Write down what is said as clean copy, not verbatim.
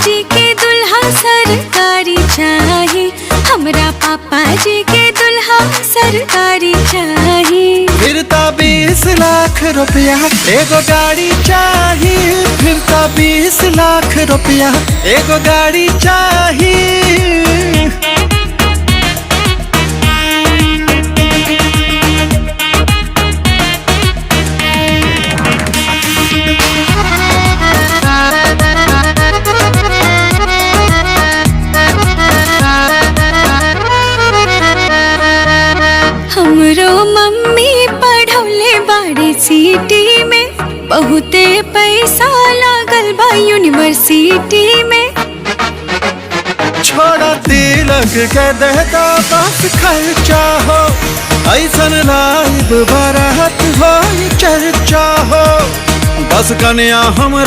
जी के दुल्हा सरकारी चाही, हमरा पापा जी के दुल्हा सरकारी चाही। फिर तो 20 लाख रुपया एगो गाड़ी चाही, फिर तो 20 लाख रुपया एगो गाड़ी चाही। हमरो मम्मी पढ़ौले बाड़ी सिटी में, बहुते पैसा लागल बा यूनिवर्सिटी में। छोड़ा तिलक के देता बस खर्चा हो, ऐसन लाइब बारात हो चर्चा हो, बस कन्या हमरा